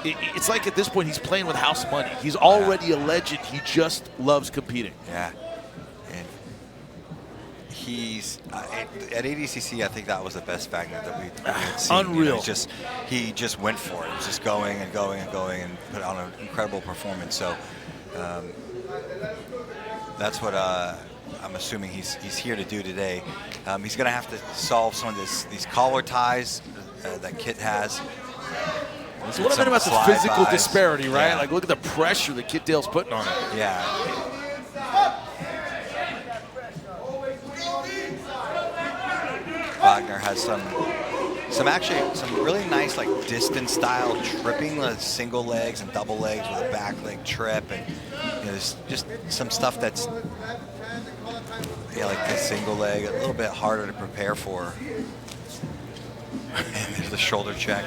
it's like at this point he's playing with house money. He's already a legend. He just loves competing. Yeah. And he's at ADCC. I think that was the best Vagner that we had seen. Unreal. You know, he just went for it. He was just going and going and going and put on an incredible performance. So that's what I'm assuming he's here to do today. He's going to have to solve some of these collar ties that Kit has. That's what I meant about the physical disparity, right? Yeah. Like, look at the pressure that Kit Dale's putting on him. Yeah. Vagner has some really nice like distance style tripping, single legs and double legs with a back leg trip, and there's just some stuff that's like the single leg a little bit harder to prepare for. And there's the shoulder check.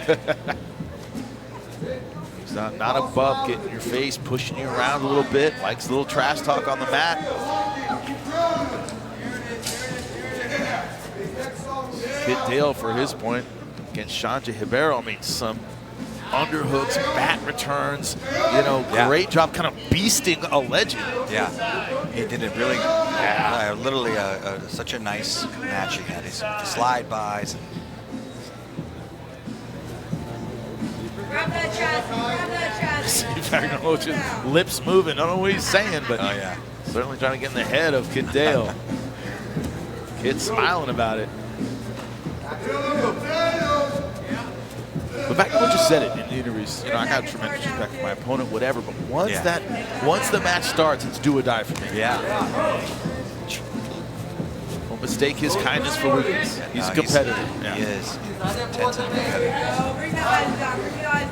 He's not above getting in your face, pushing you around a little bit, likes a little trash talk on the mat. Kit Dale, for his point, against Sanjay Ribeiro, I mean, some underhooks, bat returns, great job kind of beasting a legend. Yeah, he did it really, literally such a nice match. He had his slide bys. Vagner Rocha's lips moving. I don't know what he's saying, but certainly trying to get in the head of Kit Dale. Kid's smiling about it. But Vagner Rocha said it in the interviews. I got tremendous respect for my opponent, whatever. But once the match starts, it's do or die for me. Yeah. Don't mistake his kindness for weakness. He's a competitor. He is. Intense and competitive.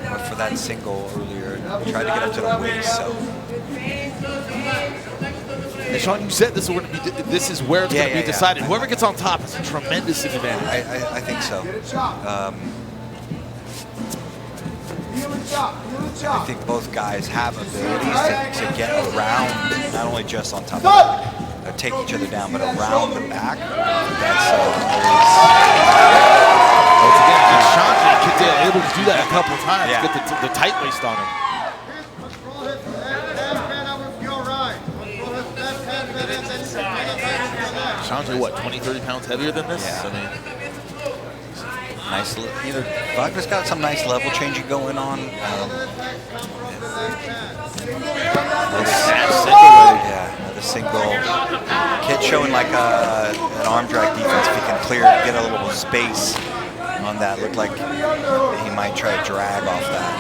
But for that single earlier, he tried to get up to the waist. So. And Sean, you said this is where it's going to be decided. Whoever gets on top has a tremendous advantage. I think so. I think both guys have abilities to get around, not only just on top of take each other down, but around the back. That's once again, Sanjay Kit Dale able to do that a couple of times. Get the tight waist on him. Sanjay, what, 20, 30 pounds heavier than this? Yeah. I mean, nice. Vagner's got some nice level changing going on. The single. Kit showing like an arm drag defense. If he can get a little space on that, looked like he might try to drag off that.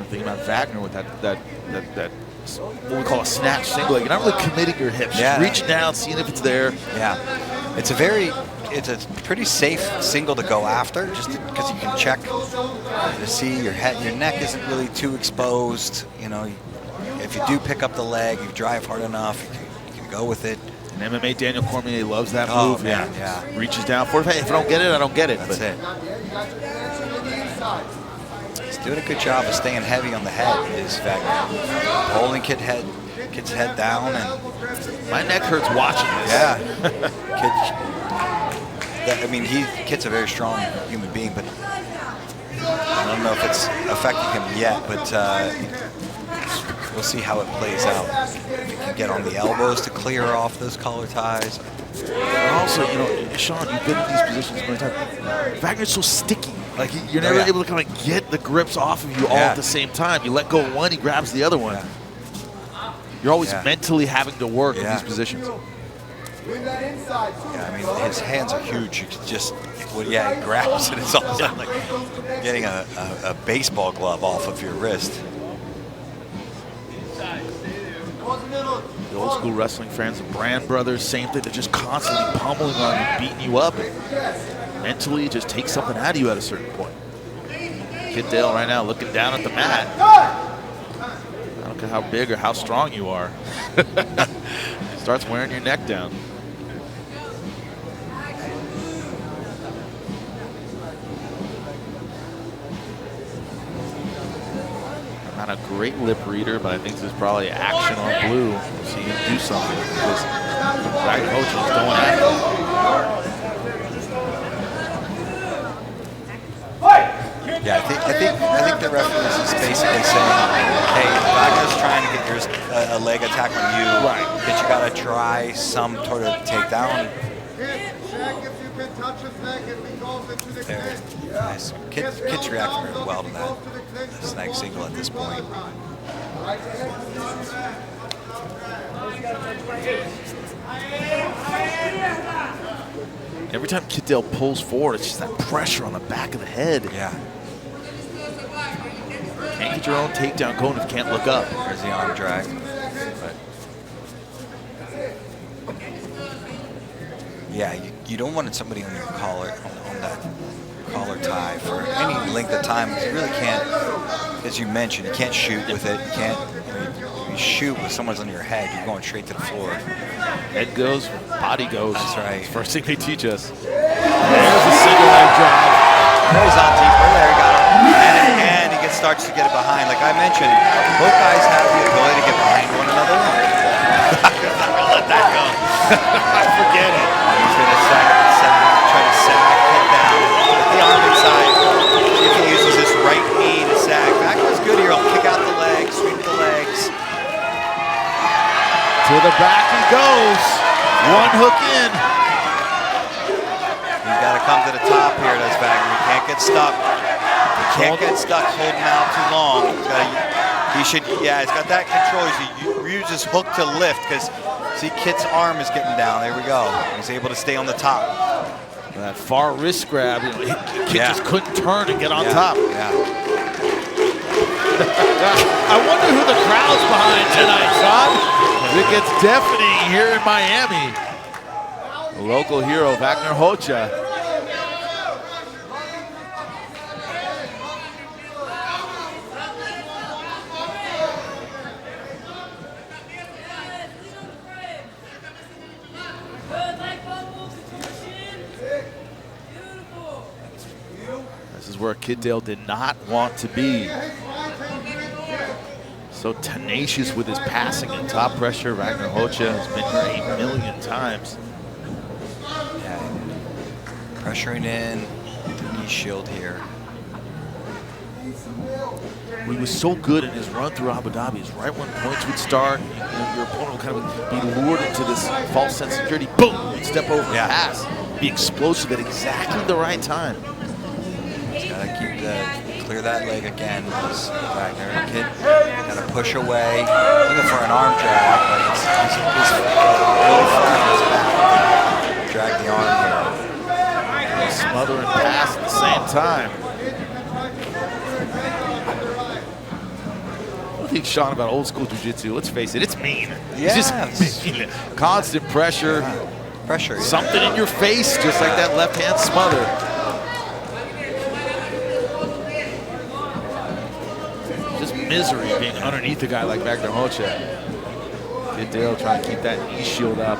Thinking about Vagner with that what we call a snatch single leg. You're not really committing your hips. Just reaching down, seeing if it's there. Yeah, it's a pretty safe single to go after, just because you can check to see your head, your neck isn't really too exposed. If you do pick up the leg, you drive hard enough, you can go with it. And MMA Daniel Cormier loves that move. Yeah. Reaches down for it. Hey, if I don't get it, I don't get it. That's it. He's doing a good job of staying heavy on the head, is Vagner. Holding Kit's head down. And my neck hurts watching this. Yeah. Kit's a very strong human being, but I don't know if it's affecting him yet, but we'll see how it plays out. If he can get on the elbows to clear off those collar ties. And also, Sean, you've been in these positions many times. Vagner's so sticky. Like, you're never able to kind of get the grips off of you all at the same time. You let go of one, he grabs the other one. You're always mentally having to work in these positions. Yeah, his hands are huge. You can just, he grabs it. It's almost like getting a baseball glove off of your wrist. The old school wrestling fans, the Brand brothers, same thing. They're just constantly pummeling on you, beating you up. And mentally, it just takes something out of you at a certain point. Kit Dale right now looking down at the mat. I don't care how big or how strong you are. Starts wearing your neck down. Not a great lip reader, but I think there's probably action on blue. We'll see him do something because Vagner Rocha is going after him. the referee is basically saying, hey, Wagner's trying to get a leg attack on you, right? That you got to try some sort of takedown. There, nice. Kid's reacting very well to that snag single at this point. Every time Kid pulls forward, it's just that pressure on the back of the head. Yeah. Can't get your own takedown going if you can't look up. There's the arm drag. But yeah, you don't want somebody on your collar, on that collar tie for any length of time. You really can't, as you mentioned, you can't shoot with it. You can't. You shoot with someone's on your head, you're going straight to the floor. Head goes, body goes. That's right. First thing they teach us. There's a single leg drop. He's on deeper. There he got it. And he starts to get it behind. Like I mentioned, both guys have the ability to get behind one another. I'm not going to let that go. Forget it. He's going to try to sag, hit down. With the arm inside. See if he uses his right knee to sag. Vagner's good here. He'll kick out the legs, sweep the legs. To the back he goes. One hook in. He's got to come to the top here, does Vagner. He can't get stuck. He can't get stuck holding out too long. He's got that control. He uses his hook to lift because, see, Kit's arm is getting down. There we go. He's able to stay on the top. That far wrist grab, Kit just couldn't turn and get on top. Yeah. I wonder who the crowd's behind tonight, Sean. It gets deafening here in Miami. The local hero, Vagner Rocha. This is where Kid did not want to be. So tenacious with his passing and top pressure. Vagner Rocha has been here 8 million times. Yeah. Pressuring in, knee shield here. He was so good in his run through Abu Dhabi. Is right when points would start, your opponent would kind of be lured into this false sense of security. Boom! He'd step over and pass. Be explosive at exactly the right time. He's got to keep clear that leg again. Vagner Kid got to push away, looking for an arm drag, but he's really flat on his back. Drag the arm here. Smother and pass at the same time. What do you think, Sean, about old school jiu-jitsu? Let's face it, it's mean. Yeah. It's just mean. Constant pressure. Yeah. Pressure. Something in your face, just like that left hand smother. Just misery being underneath a guy like Vagner Rocha. Kid trying to keep that knee shield up.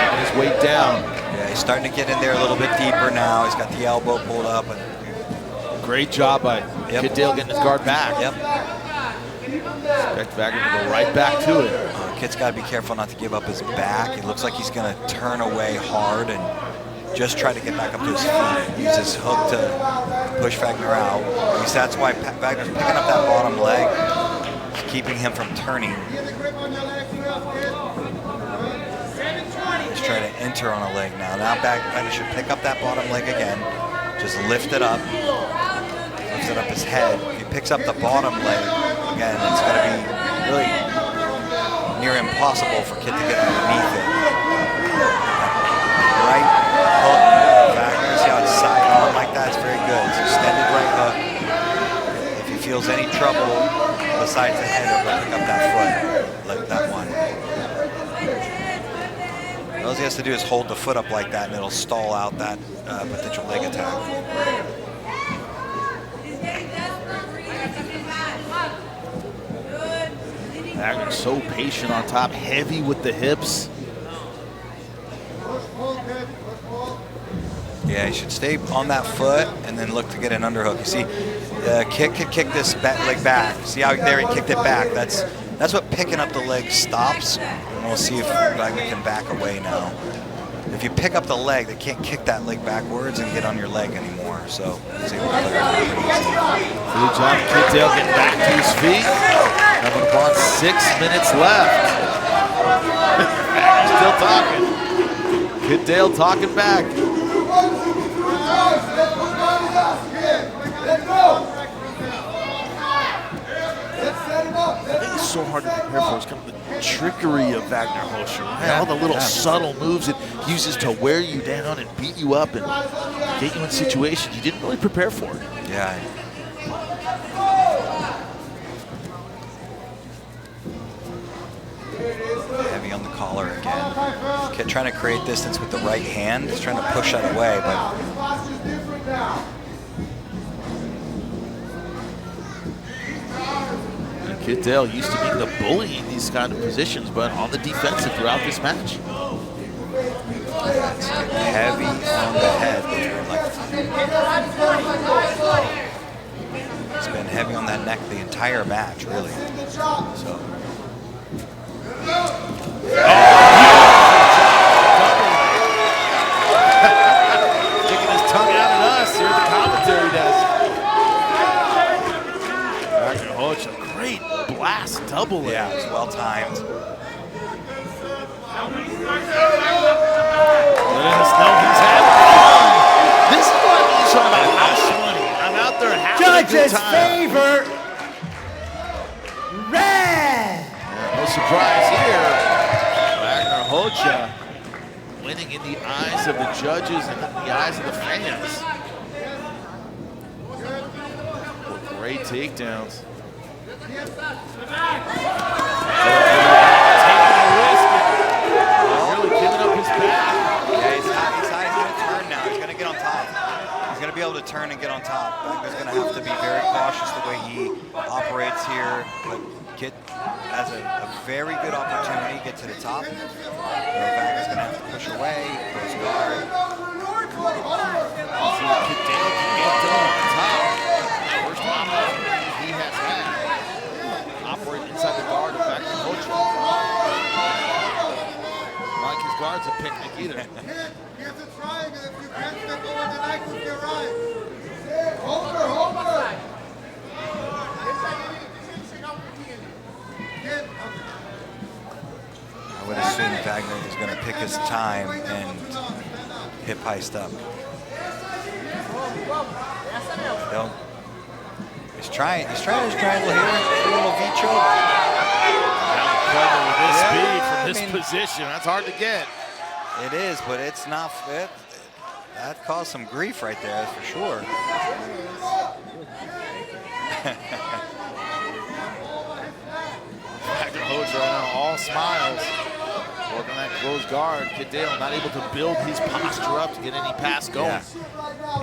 Bringing his weight down. Yeah, he's starting to get in there a little bit deeper now. He's got the elbow pulled up. Great job by Kid getting his guard back. Yep. Expect Vagner to go right back to it. Kid's got to be careful not to give up his back. It looks like he's going to turn away hard and just try to get back up to his feet. Use his hook to push Vagner out. At least that's why Vagner's picking up that bottom leg. It's keeping him from turning. He's trying to enter on a leg now. Now Vagner should pick up that bottom leg again. Just lift it up. Lifts it up his head. If he picks up the bottom leg again, it's going to be really near impossible for Kid to get underneath it. Right hook, Vagner, see how it's side on like that? It's very good. It's extended right hook. If he feels any trouble besides the head, he'll go pick up that foot, like that one. All he has to do is hold the foot up like that and it'll stall out that potential leg attack. Vagner so patient on top, heavy with the hips. Yeah, he should stay on that foot and then look to get an underhook. You see, Kid could kick this leg back. See how there he kicked it back? That's what picking up the leg stops. And we'll see if Vagner can back away now. if you pick up the leg, they can't kick that leg backwards and get on your leg anymore. So it's able to clear it pretty easy. Good job, Kidale getting back to his feet. Coming upon 6 minutes left. Still talking. Kidale talking back. I think it's so hard to prepare for. It's kind of the trickery of Vagner Rocha. Right? All the little subtle moves it uses to wear you down and beat you up and get you in situations you didn't really prepare for. Yeah. Heavy on the collar again. Trying to create distance with the right hand. He's trying to push that away, but Kidale used to being the bully in these kind of positions, but on the defensive throughout this match. It's heavy on the head there. It's been heavy on that neck the entire match, really. So. Sticking his tongue out at us here at the commentary desk. Vagner Rocha, great blast double. Yeah, it's well timed. Letting us know he's having fun. This is what I mean talking about house money. I'm out there having a good time. Favor, red. No surprise here. Vagner Rocha winning in the eyes of the judges and in the eyes of the fans. Great takedowns. Taking a risk and really giving up his back. Yeah, he's high. He's going to turn now. He's going to get on top. He's going to be able to turn and get on top. Vagner's going to have to be very cautious the way he operates here. But Kid has a very good opportunity to get to the top. Vagner's going to have to push away, close guard. See what Kidale can get done on top. First opportunity he has had. Operate inside the guard of Vagner Rocha. Like his guard's a picnic either. Here's a triangle. If you can't step over the knife with your right. Over. I would assume Vagner is going to pick his time and hip heist up. He's trying his triangle here. A little V-choke. With this speed from this position, that's hard to get. It is, but it's not fit. That caused some grief right there, that's for sure. Vagner Rocha right now, all smiles. Working that closed guard. Kidale not able to build his posture up to get any pass going. Yeah.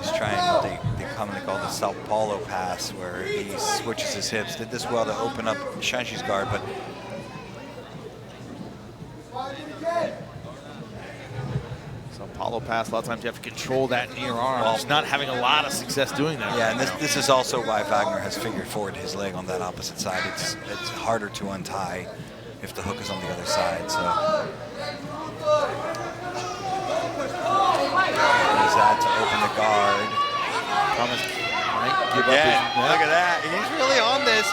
He's trying what they commonly call the Sao Paulo pass, where he switches his hips. Did this well to open up Shanshi's guard, but Sao Paulo pass, a lot of times you have to control that near arm. Just not having a lot of success doing that. yeah, and this is also why Vagner has figured forward his leg on that opposite side. It's harder to untie if the hook is on the other side. So he's had to open the guard. Thomas might give Again, up his, look at that. He's really on this.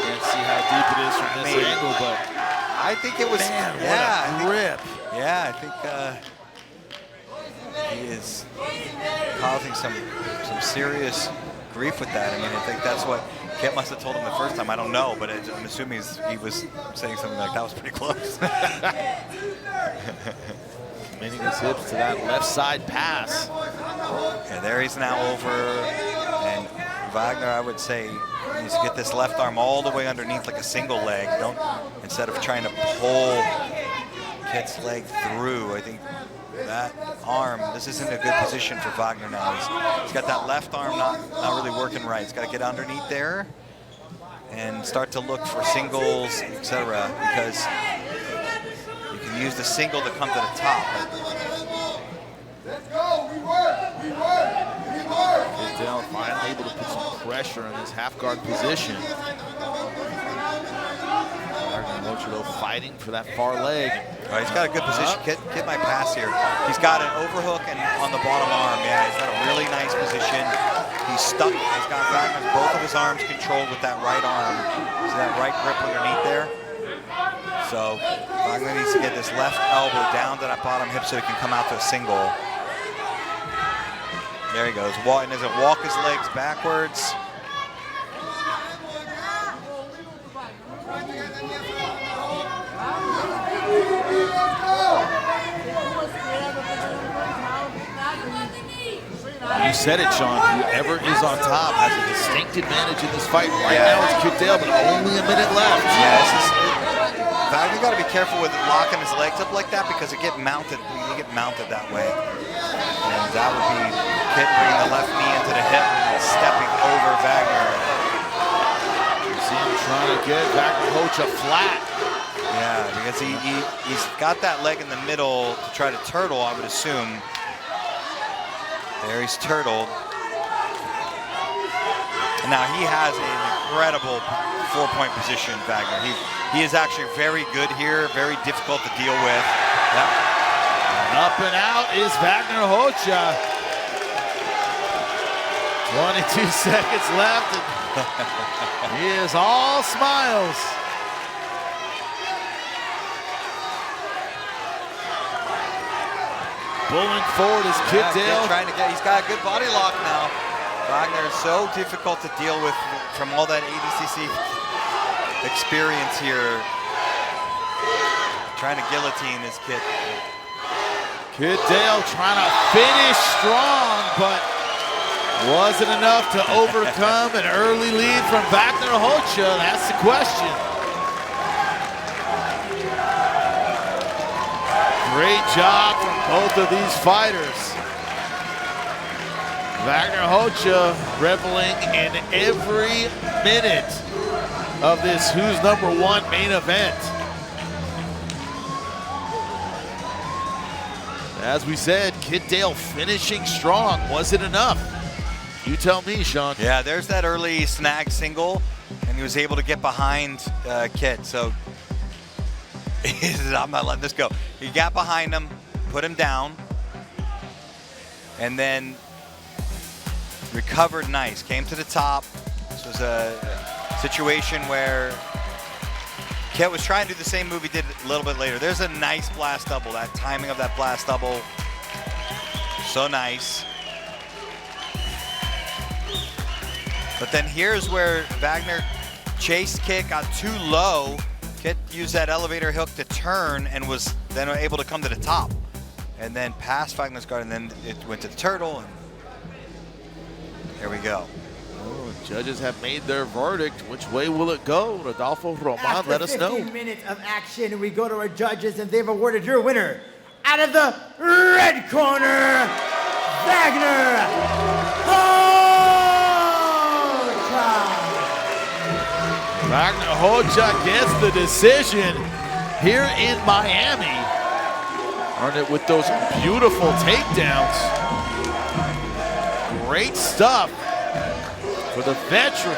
Can't see how deep it is from this angle, but I think it was, man, yeah, what a grip. I think he is causing some serious grief with that. I mean, I think that's what Kit must have told him the first time. I don't know, but I'm assuming he was saying something like that was pretty close. Committing his hips to that left side pass. Yeah, there he's now over, and Vagner, I would say, needs to get this left arm all the way underneath like a single leg. Instead of trying to pull Kit's leg through. I think that arm, this isn't a good position for Vagner now. He's got that left arm not really working right. He's got to get underneath there and start to look for singles, etc. Because you can use the single to come to the top. Let's go. We work. Kidale finally able to put some pressure on his half guard position. Vagner Rocha, though, fighting for that far leg. All right, he's got a good position. Get my pass here. He's got an overhook and on the bottom arm. Yeah, he's got a really nice position. He's stuck. He's got both of his arms controlled with that right arm. See that right grip underneath there? So Vagner needs to get this left elbow down to that bottom hip so he can come out to a single. There he goes. And does it walk his legs backwards? You said it, Sean. Whoever is on top has a distinct advantage in this fight. Right now it's Kid Dale, but only a minute left. Yeah, Vagner got to be careful with locking his legs up like that because it get mounted. You get mounted that way, and that would be Kid bringing the left knee into the hip and stepping over Vagner. You see him trying to get Vagner Rocha flat. Yeah, because he's got that leg in the middle to try to turtle, I would assume. There he's turtled. And now he has an incredible 4-point position, Vagner. He is actually very good here, very difficult to deal with. Yep. And up and out is Vagner Rocha. 22 seconds left. And he is all smiles. Pulling forward is Kid Dale. He's got a good body lock now. Vagner is so difficult to deal with from all that ADCC experience here. Trying to guillotine this kid. Kid Dale trying to finish strong, but wasn't enough to overcome an early lead from Vagner Rocha. That's the question. Great job from both of these fighters. Vagner Rocha reveling in every minute of this Who's Number One main event. As we said, Kid Dale finishing strong. Was it enough? You tell me, Sean. Yeah, there's that early snag single, and he was able to get behind Kid. So I'm not letting this go. He got behind him, put him down, and then recovered nice. Came to the top. This was a situation where Kid was trying to do the same move he did a little bit later. There's a nice blast double. That timing of that blast double, so nice. But then here's where Vagner chased Kid, got too low. Kid used that elevator hook to turn and was then able to come to the top. And then past Vagner's guard, and then it went to the turtle. And there we go. Oh, judges have made their verdict. Which way will it go? Rodolfo Roman, let us know. After 15 minutes of action, we go to our judges, and they've awarded your winner. Out of the red corner, Vagner Rocha. Vagner Rocha gets the decision here in Miami. Earned it with those beautiful takedowns. Great stuff for the veteran.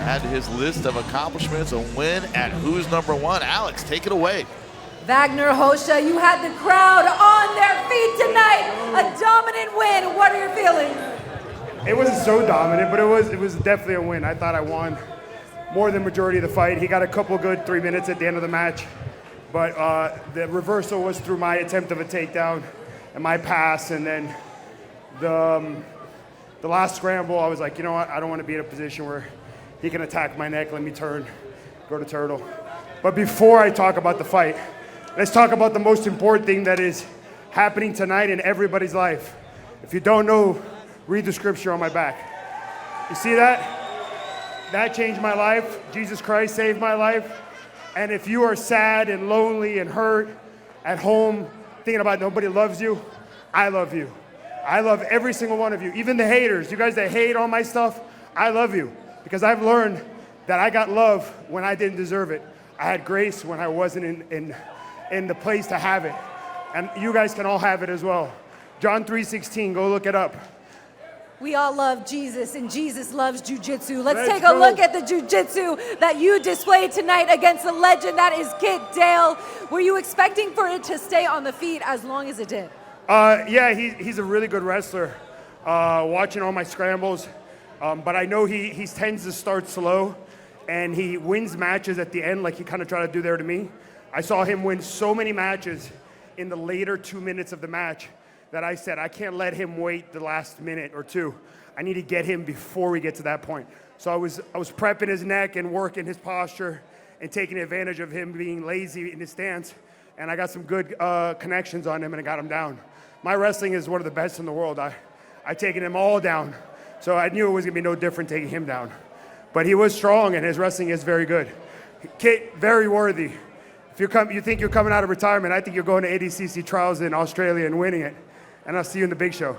Add to his list of accomplishments, a win at Who's Number One. Alex, take it away. Vagner Rocha, you had the crowd on their feet tonight. A dominant win. What are your feelings? It wasn't so dominant, but it was definitely a win. I thought I won more than majority of the fight. He got a couple good 3 minutes at the end of the match, but the reversal was through my attempt of a takedown and my pass, and then the last scramble, I was like, you know what, I don't want to be in a position where he can attack my neck. Let me turn, go to turtle. But before I talk about the fight, let's talk about the most important thing that is happening tonight in everybody's life. If you don't know, read the scripture on my back. You see that? That changed my life. Jesus Christ saved my life. And if you are sad and lonely and hurt at home, thinking about nobody loves you, I love you. I love every single one of you. Even the haters, you guys that hate all my stuff, I love you. Because I've learned that I got love when I didn't deserve it. I had grace when I wasn't in the place to have it. And you guys can all have it as well. John 3:16, go look it up. We all love Jesus, and Jesus loves jiu-jitsu. Let's Let's take a go. look at the jiu-jitsu that you displayed tonight against the legend that is Kit Dale. Were you expecting for it to stay on the feet as long as it did? Yeah, he's a really good wrestler. Watching all my scrambles, but I know he tends to start slow, and he wins matches at the end like he kind of tried to do there to me. I saw him win so many matches in the later 2 minutes of the match that I said, I can't let him wait the last minute or two. I need to get him before we get to that point. So I was prepping his neck and working his posture and taking advantage of him being lazy in his stance. And I got some good connections on him, and I got him down. My wrestling is one of the best in the world. I've taken him all down. So I knew it was going to be no different taking him down. But he was strong, and his wrestling is very good. Kit, very worthy. If you think you're coming out of retirement, I think you're going to ADCC trials in Australia and winning it. And I'll see you in the big show.